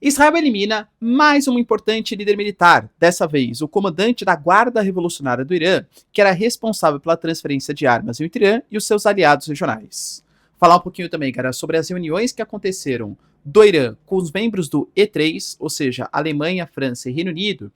Israel elimina mais um importante líder militar, dessa vez o comandante da Guarda Revolucionária do Irã, que era responsável pela transferência de armas entre o Irã e os seus aliados regionais. Falar um pouquinho também, cara, sobre as reuniões que aconteceram do Irã com os membros do E3, ou seja, Alemanha, França e Reino Unido,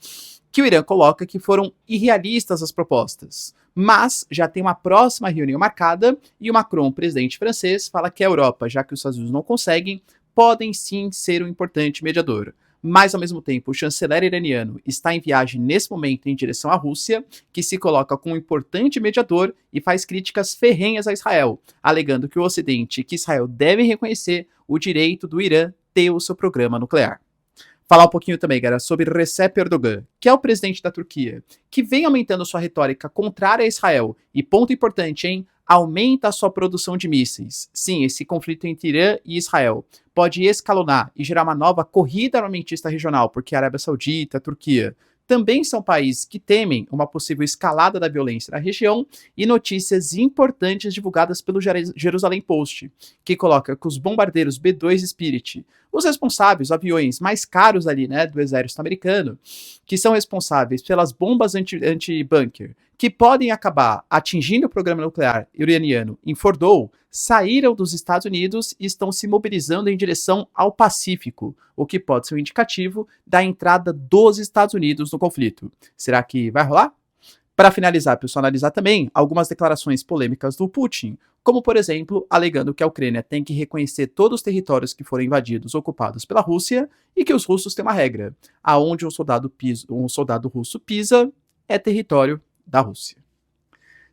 que o Irã coloca que foram irrealistas as propostas. Mas já tem uma próxima reunião marcada e o Macron, presidente francês, fala que a Europa, já que os Estados Unidos não conseguem, podem sim ser um importante mediador. Mas, ao mesmo tempo, o chanceler iraniano está em viagem nesse momento em direção à Rússia, que se coloca como um importante mediador e faz críticas ferrenhas a Israel, alegando que o Ocidente e que Israel devem reconhecer o direito do Irã ter o seu programa nuclear. Falar um pouquinho também, galera, sobre Recep Erdogan, que é o presidente da Turquia, que vem aumentando sua retórica contrária a Israel. E ponto importante, hein? Aumenta a sua produção de mísseis. Sim, esse conflito entre Irã e Israel pode escalonar e gerar uma nova corrida armamentista regional, porque a Arábia Saudita, a Turquia, também são países que temem uma possível escalada da violência na região, e notícias importantes divulgadas pelo Jerusalém Post, que coloca que os bombardeiros B-2 Spirit, os responsáveis, aviões mais caros ali, né, do exército americano, que são responsáveis pelas bombas anti-bunker, que podem acabar atingindo o programa nuclear iraniano em Fordow, saíram dos Estados Unidos e estão se mobilizando em direção ao Pacífico, o que pode ser um indicativo da entrada dos Estados Unidos no conflito. Será que vai rolar? Para finalizar, pessoal, analisar também algumas declarações polêmicas do Putin, como, por exemplo, alegando que a Ucrânia tem que reconhecer todos os territórios que foram invadidos, ocupados pela Rússia, e que os russos têm uma regra: aonde um soldado russo pisa é território da Rússia.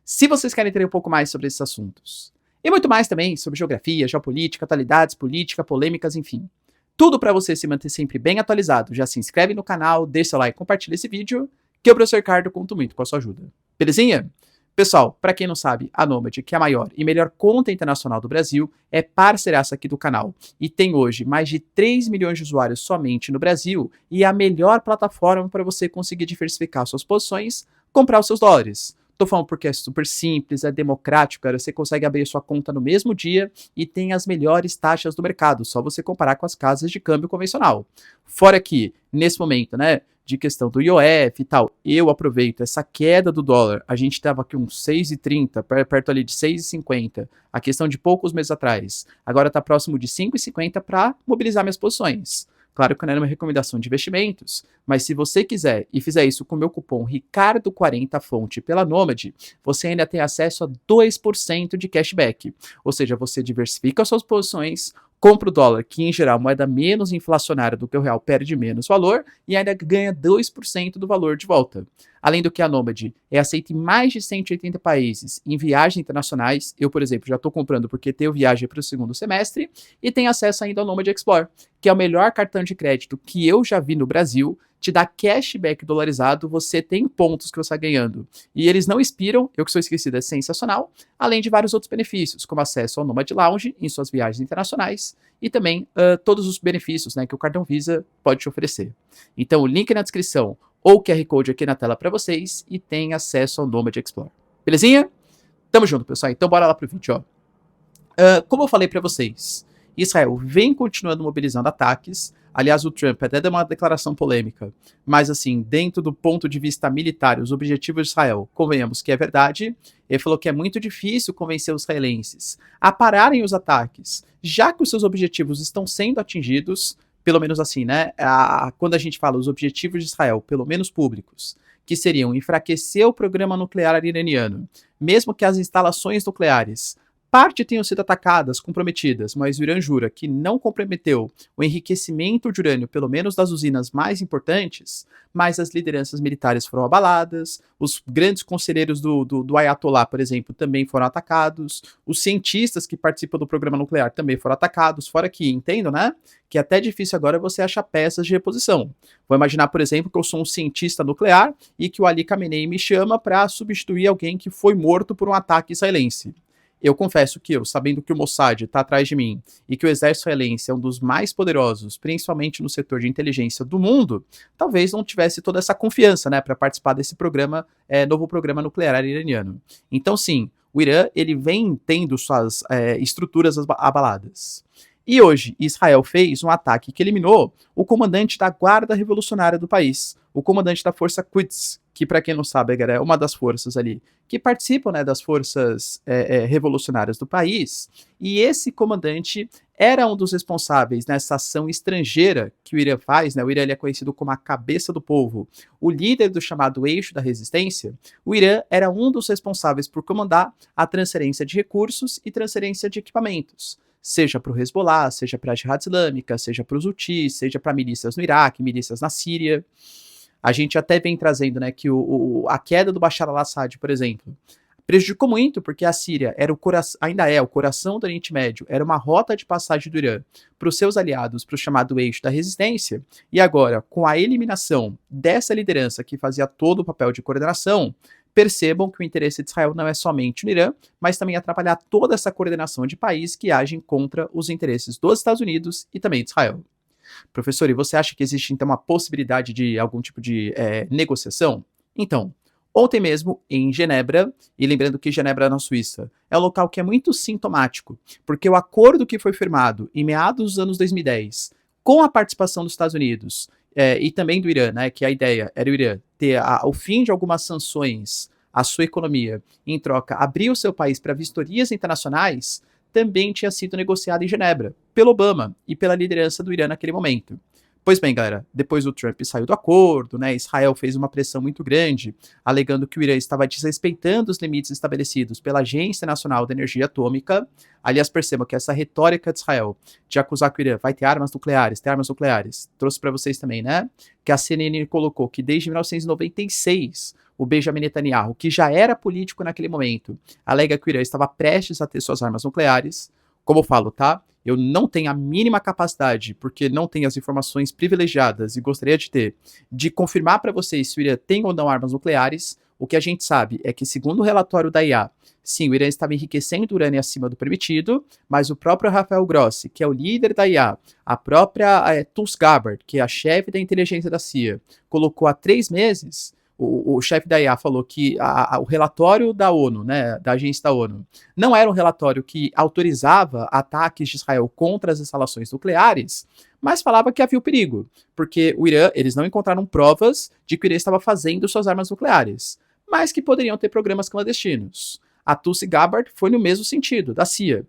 Se vocês querem entender um pouco mais sobre esses assuntos, e muito mais também sobre geografia, geopolítica, atualidades, política, polêmicas, enfim, tudo para você se manter sempre bem atualizado, já se inscreve no canal, deixa seu like, compartilha esse vídeo, que o professor Ricardo conta muito com a sua ajuda. Belezinha? Pessoal, para quem não sabe, a Nomad, que é a maior e melhor conta internacional do Brasil, é parceiraça aqui do canal e tem hoje mais de 3 milhões de usuários somente no Brasil e é a melhor plataforma para você conseguir diversificar suas posições, comprar os seus dólares. Tô falando porque é super simples, é democrático, cara. Você consegue abrir sua conta no mesmo dia e tem as melhores taxas do mercado, só você comparar com as casas de câmbio convencional. Fora que, nesse momento, né, de questão do IOF e tal, eu aproveito essa queda do dólar. A gente tava aqui uns 6,30, perto ali de 6,50, a questão de poucos meses atrás. Agora tá próximo de 5,50 para mobilizar minhas posições. Claro que não é uma recomendação de investimentos, mas se você quiser e fizer isso com o meu cupom Ricardo40 fonte pela Nomad, você ainda tem acesso a 2% de cashback. Ou seja, você diversifica suas posições, compra o dólar, que em geral moeda menos inflacionária do que o real, perde menos valor e ainda ganha 2% do valor de volta. Além do que a Nomad é aceita em mais de 180 países em viagens internacionais. Eu, por exemplo, já estou comprando porque tenho viagem para o segundo semestre e tenho acesso ainda ao Nomad Explore, que é o melhor cartão de crédito que eu já vi no Brasil, te dá cashback dolarizado, você tem pontos que você está ganhando. E eles não expiram, eu que sou esquecido, é sensacional, além de vários outros benefícios, como acesso ao Nomad Lounge em suas viagens internacionais e também todos os benefícios, né, que o cartão Visa pode te oferecer. Então, o link na descrição ou o QR Code aqui na tela para vocês e tem acesso ao Nomad Explorer. Belezinha? Tamo junto, pessoal. Então, bora lá pro vídeo, ó. Como eu falei para vocês, Israel vem continuando mobilizando ataques. Aliás, o Trump até deu uma declaração polêmica, mas assim, dentro do ponto de vista militar, os objetivos de Israel, convenhamos que é verdade, ele falou que é muito difícil convencer os israelenses a pararem os ataques, já que os seus objetivos estão sendo atingidos, pelo menos assim, né, quando a gente fala os objetivos de Israel, pelo menos públicos, que seriam enfraquecer o programa nuclear iraniano, mesmo que as instalações nucleares parte tenham sido atacadas, comprometidas, mas o Irã jura que não comprometeu o enriquecimento de urânio, pelo menos das usinas mais importantes, mas as lideranças militares foram abaladas, os grandes conselheiros do Ayatollah, por exemplo, também foram atacados, os cientistas que participam do programa nuclear também foram atacados, fora que, entendo, né, que é até difícil agora você achar peças de reposição. Vou imaginar, por exemplo, que eu sou um cientista nuclear e que o Ali Khamenei me chama para substituir alguém que foi morto por um ataque israelense. Eu confesso que eu, sabendo que o Mossad está atrás de mim e que o exército israelense é um dos mais poderosos, principalmente no setor de inteligência do mundo, talvez não tivesse toda essa confiança, né, para participar desse programa, novo programa nuclear iraniano. Então, sim, o Irã ele vem tendo suas estruturas abaladas. E hoje, Israel fez um ataque que eliminou o comandante da Guarda Revolucionária do país, o comandante da Força Quds, que, para quem não sabe, é uma das forças ali que participam, né, das forças revolucionárias do país. E esse comandante era um dos responsáveis nessa ação estrangeira que o Irã faz, né? O Irã ele é conhecido como a cabeça do povo, o líder do chamado eixo da resistência. O Irã era um dos responsáveis por comandar a transferência de recursos e transferência de equipamentos, seja para o Hezbollah, seja para a Jihad Islâmica, seja para os Houthis, seja para milícias no Iraque, milícias na Síria. A gente até vem trazendo, né, que a queda do Bashar al-Assad, por exemplo, prejudicou muito porque a Síria era ainda é o coração do Oriente Médio, era uma rota de passagem do Irã para os seus aliados, para o chamado eixo da resistência, e agora, com a eliminação dessa liderança que fazia todo o papel de coordenação, percebam que o interesse de Israel não é somente no Irã, mas também atrapalhar toda essa coordenação de países que agem contra os interesses dos Estados Unidos e também de Israel. Professor, e você acha que existe então uma possibilidade de algum tipo de negociação? Então, ontem mesmo, em Genebra, e lembrando que Genebra na Suíça é um local que é muito sintomático, porque o acordo que foi firmado em meados dos anos 2010, com a participação dos Estados Unidos e também do Irã, né, que a ideia era o Irã ter o fim de algumas sanções à sua economia, em troca abrir o seu país para vistorias internacionais, também tinha sido negociado em Genebra, pelo Obama e pela liderança do Irã naquele momento. Pois bem, galera, depois o Trump saiu do acordo, né? Israel fez uma pressão muito grande, alegando que o Irã estava desrespeitando os limites estabelecidos pela Agência Nacional de Energia Atômica. Aliás, percebam que essa retórica de Israel de acusar que o Irã vai ter armas nucleares, trouxe para vocês também, né? Que a CNN colocou que desde 1996 o Benjamin Netanyahu, que já era político naquele momento, alega que o Irã estava prestes a ter suas armas nucleares. Como eu falo, tá? Eu não tenho a mínima capacidade, porque não tenho as informações privilegiadas e gostaria de ter, de confirmar para vocês se o Irã tem ou não armas nucleares. O que a gente sabe é que, segundo o relatório da IA, sim, o Irã estava enriquecendo urânio acima do permitido, mas o próprio Rafael Grossi, que é o líder da IA, a própria Tulsi Gabbard, que é a chefe da inteligência da CIA, colocou há 3 meses. O chefe da IA falou que o relatório da ONU, né, da agência da ONU, não era um relatório que autorizava ataques de Israel contra as instalações nucleares, mas falava que havia o perigo, porque o Irã, eles não encontraram provas de que o Irã estava fazendo suas armas nucleares, mas que poderiam ter programas clandestinos. A Tulsi Gabbard foi no mesmo sentido, da CIA,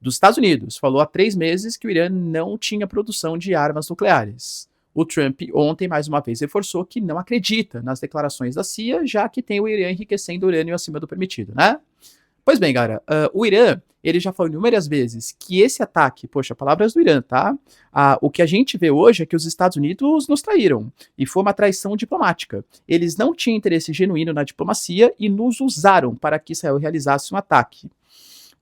dos Estados Unidos, falou há 3 meses que o Irã não tinha produção de armas nucleares. O Trump ontem, mais uma vez, reforçou que não acredita nas declarações da CIA, já que tem o Irã enriquecendo urânio acima do permitido, né? Pois bem, galera, o Irã, ele já falou inúmeras vezes que esse ataque, poxa, palavras do Irã, tá? O que a gente vê hoje é que os Estados Unidos nos traíram, e foi uma traição diplomática. Eles não tinham interesse genuíno na diplomacia e nos usaram para que Israel realizasse um ataque.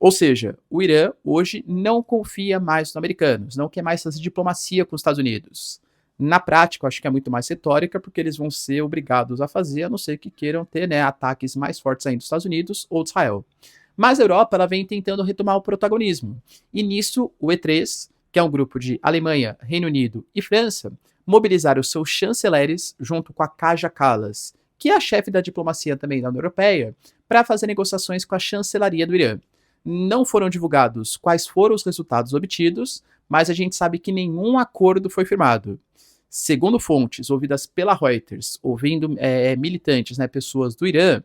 Ou seja, o Irã hoje não confia mais nos americanos, não quer mais fazer diplomacia com os Estados Unidos. Na prática, eu acho que é muito mais retórica, porque eles vão ser obrigados a fazer, a não ser que queiram ter, né, ataques mais fortes ainda dos Estados Unidos ou de Israel. Mas a Europa, ela vem tentando retomar o protagonismo. E nisso, o E3, que é um grupo de Alemanha, Reino Unido e França, mobilizaram os seus chanceleres junto com a Kaja Kallas, que é a chefe da diplomacia também da União Europeia, para fazer negociações com a chancelaria do Irã. Não foram divulgados quais foram os resultados obtidos, mas a gente sabe que nenhum acordo foi firmado. Segundo fontes ouvidas pela Reuters, ouvindo militantes, né, pessoas do Irã,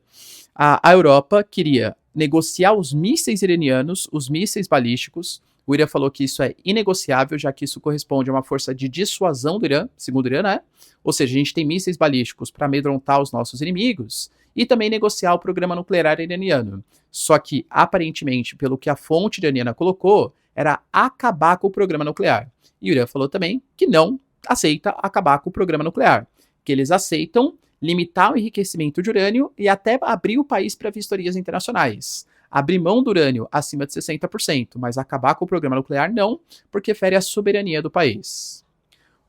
a Europa queria negociar os mísseis iranianos, os mísseis balísticos. O Irã falou que isso é inegociável, já que isso corresponde a uma força de dissuasão do Irã, segundo o Irã, né? Ou seja, a gente tem mísseis balísticos para amedrontar os nossos inimigos e também negociar o programa nuclear iraniano. Só que, aparentemente, pelo que a fonte iraniana colocou, era acabar com o programa nuclear. E o Irã falou também que não aceita acabar com o programa nuclear, que eles aceitam limitar o enriquecimento de urânio e até abrir o país para vistorias internacionais. Abrir mão do urânio acima de 60%, mas acabar com o programa nuclear não, porque fere a soberania do país.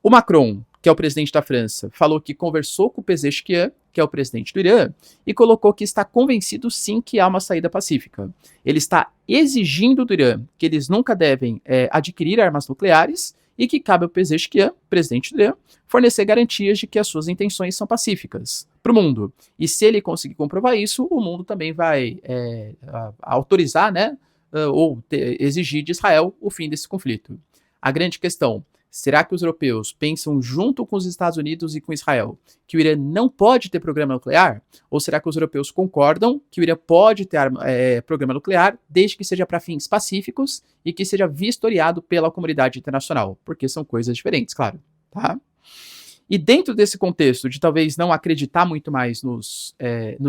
O Macron, que é o presidente da França, falou que conversou com o Pezeshkian, que é o presidente do Irã, e colocou que está convencido sim que há uma saída pacífica. Ele está exigindo do Irã que eles nunca devem adquirir armas nucleares e que cabe ao Pezeshkian, presidente do Irã, fornecer garantias de que as suas intenções são pacíficas para o mundo. E se ele conseguir comprovar isso, o mundo também vai autorizar, né, ou exigir de Israel o fim desse conflito. A grande questão: será que os europeus pensam junto com os Estados Unidos e com Israel que o Irã não pode ter programa nuclear? Ou será que os europeus concordam que o Irã pode ter programa nuclear desde que seja para fins pacíficos e que seja vistoriado pela comunidade internacional? Porque são coisas diferentes, claro. Tá? E dentro desse contexto de talvez não acreditar muito mais nos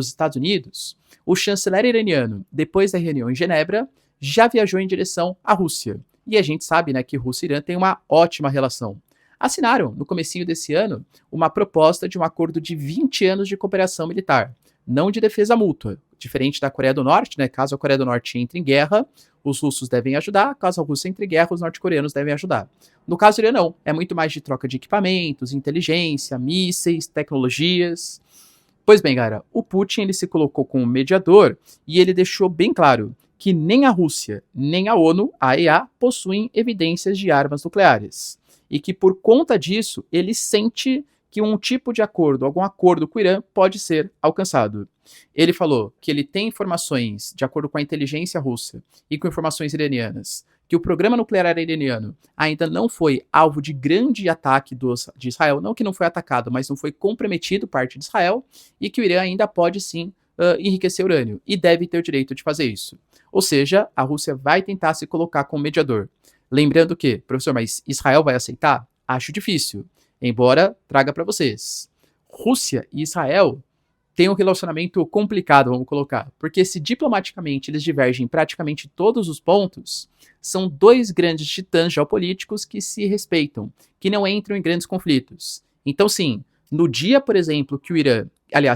Estados Unidos, o chanceler iraniano, depois da reunião em Genebra, já viajou em direção à Rússia. E a gente sabe, né, que Rússia e Irã têm uma ótima relação. Assinaram, no comecinho desse ano, uma proposta de um acordo de 20 anos de cooperação militar, não de defesa mútua. Diferente da Coreia do Norte, né, caso a Coreia do Norte entre em guerra, os russos devem ajudar, caso a Rússia entre em guerra, os norte-coreanos devem ajudar. No caso do Irã, não. É muito mais de troca de equipamentos, inteligência, mísseis, tecnologias. Pois bem, galera, o Putin ele se colocou como mediador e ele deixou bem claro que nem a Rússia, nem a ONU, a AEA, possuem evidências de armas nucleares. E que por conta disso, ele sente que um tipo de acordo, algum acordo com o Irã pode ser alcançado. Ele falou que ele tem informações, de acordo com a inteligência russa e com informações iranianas, que o programa nuclear iraniano ainda não foi alvo de grande ataque de Israel, não que não foi atacado, mas não foi comprometido parte de Israel, e que o Irã ainda pode sim enriquecer urânio, e deve ter o direito de fazer isso. Ou seja, a Rússia vai tentar se colocar como mediador. Lembrando que, professor, mas Israel vai aceitar? Acho difícil, embora traga para vocês. Rússia e Israel têm um relacionamento complicado, vamos colocar, porque se diplomaticamente eles divergem em praticamente todos os pontos, são dois grandes titãs geopolíticos que se respeitam, que não entram em grandes conflitos. Então, sim, no dia, por exemplo, que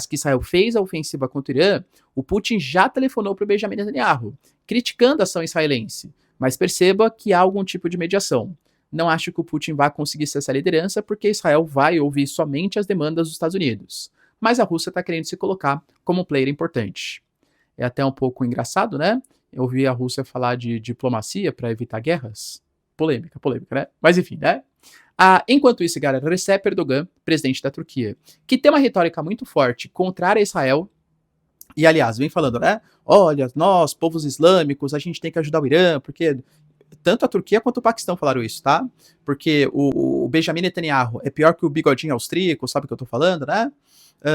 que Israel fez a ofensiva contra o Irã, o Putin já telefonou para o Benjamin Netanyahu, criticando a ação israelense. Mas perceba que há algum tipo de mediação. Não acho que o Putin vá conseguir ser essa liderança, porque Israel vai ouvir somente as demandas dos Estados Unidos. Mas a Rússia está querendo se colocar como um player importante. É até um pouco engraçado, né? Eu ouvi a Rússia falar de diplomacia para evitar guerras. Polêmica, né? Mas enfim, né? Enquanto isso, galera, Recep Erdogan, presidente da Turquia, que tem uma retórica muito forte contrária a Israel, e aliás, vem falando, né? Olha, nós, povos islâmicos, a gente tem que ajudar o Irã, porque tanto a Turquia quanto o Paquistão falaram isso, tá? Porque o Benjamin Netanyahu é pior que o bigodinho austríaco, sabe o que eu tô falando, né?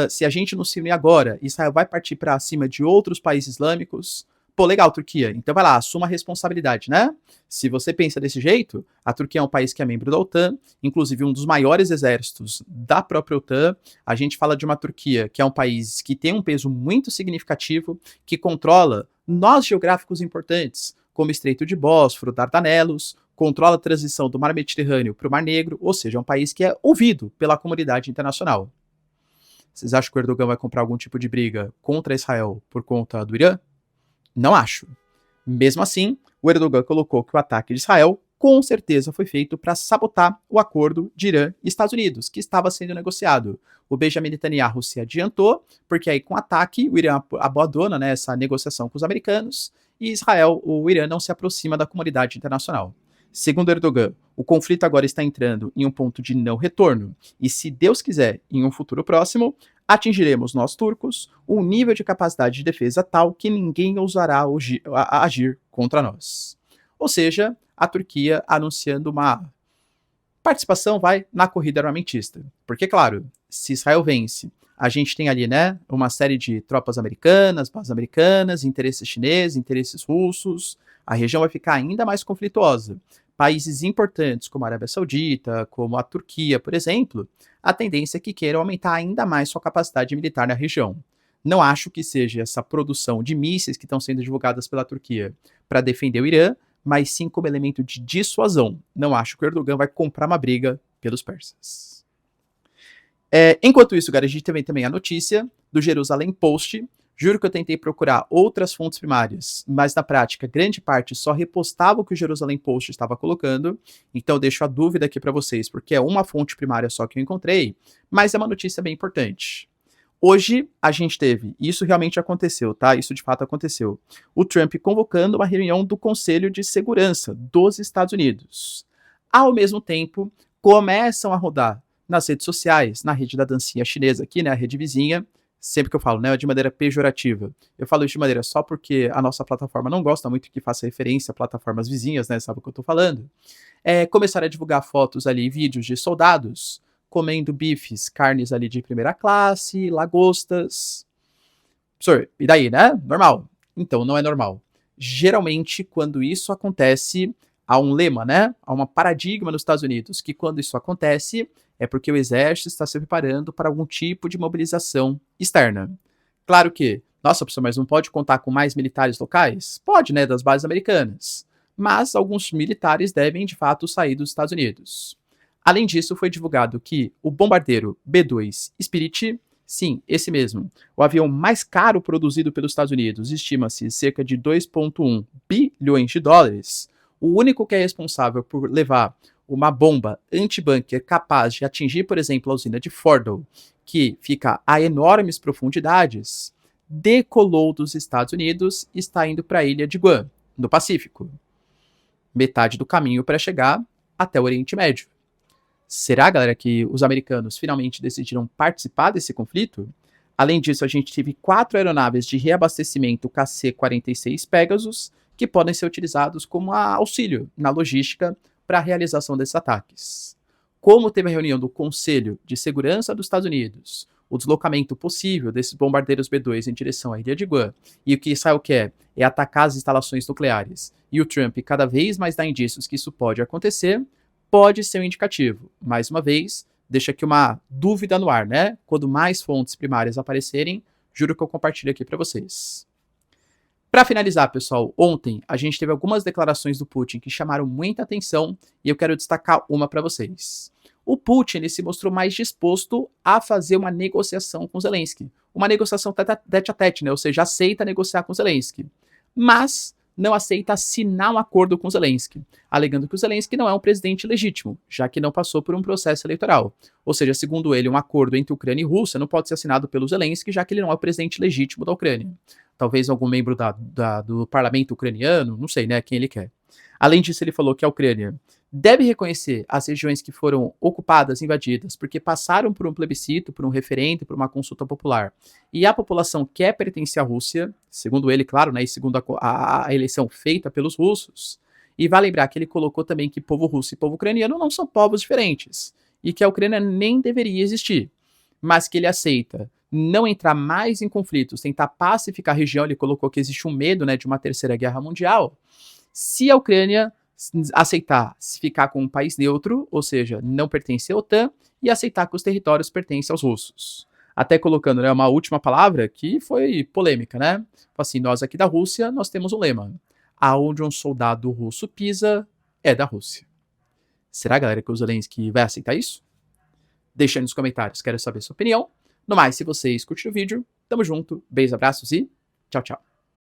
Se a gente não se unir agora, Israel vai partir para cima de outros países islâmicos. Pô, legal, Turquia. Então vai lá, assuma a responsabilidade, né? Se você pensa desse jeito, a Turquia é um país que é membro da OTAN, inclusive um dos maiores exércitos da própria OTAN. A gente fala de uma Turquia que é um país que tem um peso muito significativo, que controla nós geográficos importantes, como o Estreito de Bósforo, Dardanelos, controla a transição do Mar Mediterrâneo para o Mar Negro, ou seja, é um país que é ouvido pela comunidade internacional. Vocês acham que o Erdogan vai comprar algum tipo de briga contra Israel por conta do Irã? Não acho. Mesmo assim, o Erdogan colocou que o ataque de Israel com certeza foi feito para sabotar o acordo de Irã e Estados Unidos, que estava sendo negociado. O Benjamin Netanyahu se adiantou, porque aí com o ataque, o Irã abandona, né, essa negociação com os americanos, e o Irã não se aproxima da comunidade internacional. Segundo Erdogan, o conflito agora está entrando em um ponto de não retorno, e se Deus quiser, em um futuro próximo, atingiremos nós turcos um nível de capacidade de defesa tal que ninguém ousará agir contra nós. Ou seja, a Turquia anunciando uma participação, na corrida armamentista. Porque, claro, se Israel vence, a gente tem ali, né, uma série de tropas americanas, bases americanas, interesses chineses, interesses russos, a região vai ficar ainda mais conflituosa. Países importantes como a Arábia Saudita, como a Turquia, por exemplo, a tendência é que queiram aumentar ainda mais sua capacidade militar na região. Não acho que seja essa produção de mísseis que estão sendo divulgadas pela Turquia para defender o Irã, mas sim como elemento de dissuasão. Não acho que o Erdogan vai comprar uma briga pelos persas. Enquanto isso, galera, a gente também a notícia do Jerusalem Post. Juro que eu tentei procurar outras fontes primárias, mas na prática, grande parte só repostava o que o Jerusalem Post estava colocando. Então eu deixo a dúvida aqui para vocês, porque é uma fonte primária só que eu encontrei, mas é uma notícia bem importante. Hoje a gente teve, e isso realmente aconteceu, tá? Isso de fato aconteceu. O Trump convocando uma reunião do Conselho de Segurança dos Estados Unidos. Ao mesmo tempo, começam a rodar nas redes sociais, na rede da dancinha chinesa aqui, né, a rede vizinha, sempre que eu falo, né, de maneira pejorativa. Eu falo isso de maneira só porque a nossa plataforma não gosta muito que faça referência a plataformas vizinhas, né, sabe o que eu tô falando? Começaram a divulgar fotos ali, vídeos de soldados comendo bifes, carnes ali de primeira classe, lagostas. Professor, e daí, né? Normal. Então, não é normal. Geralmente, quando isso acontece, há um lema, né? Há um paradigma nos Estados Unidos, que quando isso acontece, é porque o exército está se preparando para algum tipo de mobilização externa. Claro que, nossa, professor, mas não pode contar com mais militares locais? Pode, né? Das bases americanas. Mas alguns militares devem, de fato, sair dos Estados Unidos. Além disso, foi divulgado que o bombardeiro B-2 Spirit, sim, esse mesmo, o avião mais caro produzido pelos Estados Unidos, estima-se cerca de 2,1 bilhões de dólares, o único que é responsável por levar uma bomba anti-bunker capaz de atingir, por exemplo, a usina de Fordow, que fica a enormes profundidades, decolou dos Estados Unidos e está indo para a ilha de Guam, no Pacífico. Metade do caminho para chegar até o Oriente Médio. Será, galera, que os americanos finalmente decidiram participar desse conflito? Além disso, a gente teve 4 aeronaves de reabastecimento KC-46 Pegasus, que podem ser utilizados como auxílio na logística para a realização desses ataques. Como teve a reunião do Conselho de Segurança dos Estados Unidos, o deslocamento possível desses bombardeiros B-2 em direção à ilha de Guam, e o que Israel quer é atacar as instalações nucleares, e o Trump cada vez mais dá indícios que isso pode acontecer, pode ser um indicativo. Mais uma vez, deixa aqui uma dúvida no ar, né? Quando mais fontes primárias aparecerem, juro que eu compartilho aqui para vocês. Para finalizar, pessoal, ontem a gente teve algumas declarações do Putin que chamaram muita atenção e eu quero destacar uma para vocês. O Putin ele se mostrou mais disposto a fazer uma negociação com Zelensky. Uma negociação tete a tete, né? Ou seja, aceita negociar com Zelensky. Mas não aceita assinar um acordo com Zelensky, alegando que o Zelensky não é um presidente legítimo, já que não passou por um processo eleitoral. Ou seja, segundo ele, um acordo entre Ucrânia e Rússia não pode ser assinado pelo Zelensky, já que ele não é o presidente legítimo da Ucrânia. Talvez algum membro do parlamento ucraniano, não sei, né, quem ele quer. Além disso, ele falou que a Ucrânia deve reconhecer as regiões que foram ocupadas, invadidas, porque passaram por um plebiscito, por um referendo, por uma consulta popular. E a população quer pertencer à Rússia, segundo ele, claro, né, e segundo a eleição feita pelos russos. E vai lembrar que ele colocou também que povo russo e povo ucraniano não são povos diferentes, e que a Ucrânia nem deveria existir, mas que ele aceita não entrar mais em conflitos, tentar pacificar a região. Ele colocou que existe um medo, né, de uma terceira guerra mundial, se a Ucrânia aceitar ficar com um país neutro, ou seja, não pertencer à OTAN, e aceitar que os territórios pertencem aos russos. Até colocando, né, uma última palavra que foi polêmica, né? Assim, nós aqui da Rússia, nós temos um lema: aonde um soldado russo pisa, é da Rússia. Será, galera, que o Zelensky vai aceitar isso? Deixa aí nos comentários, quero saber sua opinião. No mais, se vocês curtiram o vídeo, tamo junto, beijos, abraços e tchau, tchau.